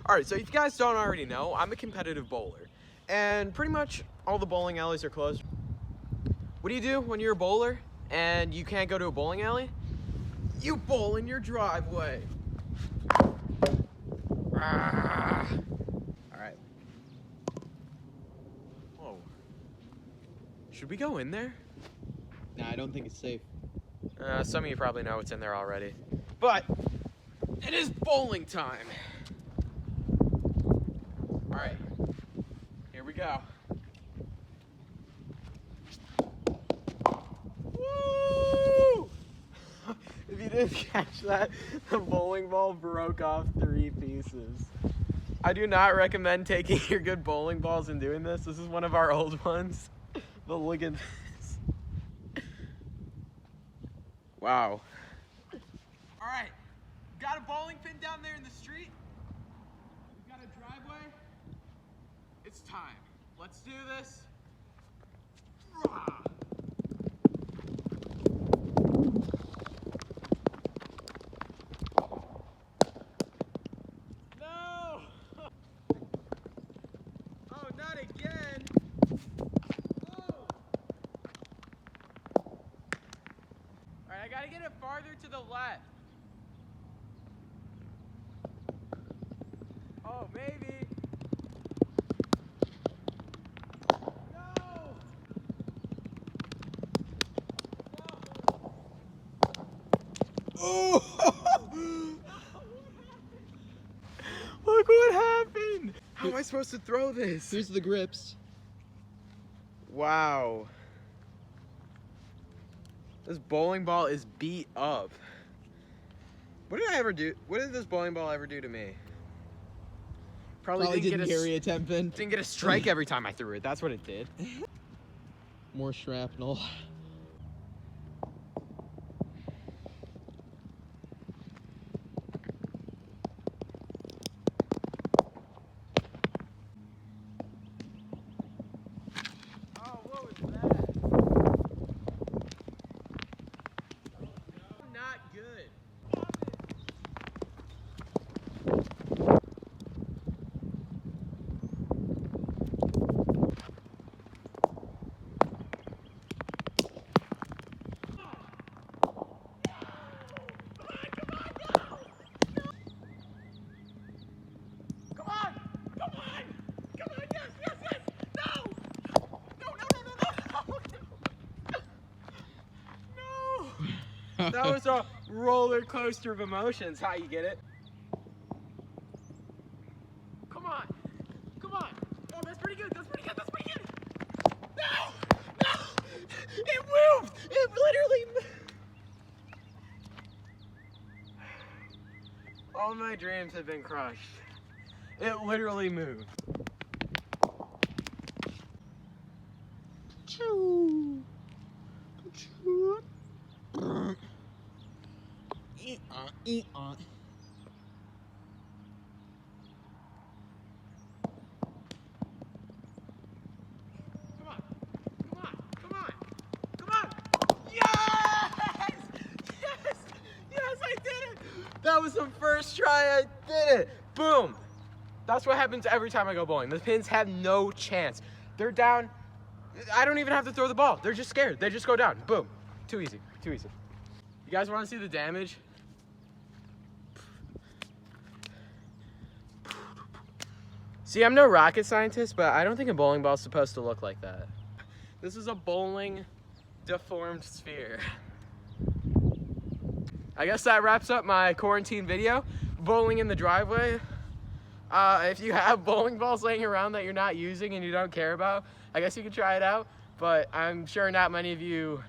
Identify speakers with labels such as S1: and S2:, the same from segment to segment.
S1: Alright, so if you guys don't already know, I'm a competitive bowler. And pretty much all the bowling alleys are closed. What do you do when you're a bowler and you can't go to a bowling alley? You bowl in your driveway. Alright. Whoa. Should we go in there?
S2: Nah, I don't think it's safe.
S1: Some of you probably know what's in there already. But it is bowling time. Alright, here we go. Woo! If you didn't catch that, the bowling ball broke off 3 pieces. I do not recommend taking your good bowling balls and doing this. This is one of our old ones. But look at this. Wow. Alright, got a bowling pin down there in the street. We've got a driveway. It's time. Let's do this. No! Oh, not again. Oh. Alright, I gotta get it farther to the left. Oh, maybe. Oh! Look what happened! How am I supposed to throw this?
S2: Here's the grips.
S1: Wow. This bowling ball is beat up. What did I ever do? What did this bowling ball ever do to me?
S2: Probably didn't carry a 10 pin.
S1: Didn't get a strike every time I threw it. That's what it did.
S2: More shrapnel.
S1: Oh, what was that? Not good. That was a roller coaster of emotions. How you get it? Come on. Come on. Oh, that's pretty good. That's pretty good. That's pretty good. No! No! It moved! It literally moved. All my dreams have been crushed. It literally moved.
S2: Choo. Choo. Eat on.
S1: Come on. Come on. Come on. Come on. Yes! Yes! Yes, I did it! That was the first try. I did it. Boom. That's what happens every time I go bowling. The pins have no chance. They're down. I don't even have to throw the ball. They're just scared. They just go down. Boom. Too easy. Too easy. You guys want to see the damage? See, I'm no rocket scientist, but I don't think a bowling ball is supposed to look like that. This is a bowling deformed sphere. I guess that wraps up my quarantine video. Bowling in the driveway. If you have bowling balls laying around that you're not using and you don't care about, I guess you could try it out. But I'm sure not many of you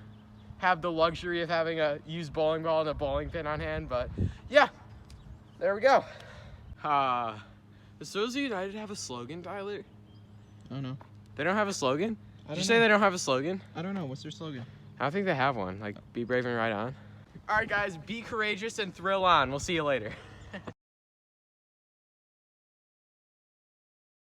S1: have the luxury of having a used bowling ball and a bowling pin on hand. But yeah, there we go. Does Sozo United have a slogan, Tyler?
S2: I don't know.
S1: They don't have a slogan? Did you say
S2: know.
S1: they don't have a slogan?
S2: I don't know. What's their slogan?
S1: I don't think they have one. Like, be brave and ride on. All right, guys, be courageous and thrill on. We'll see you later.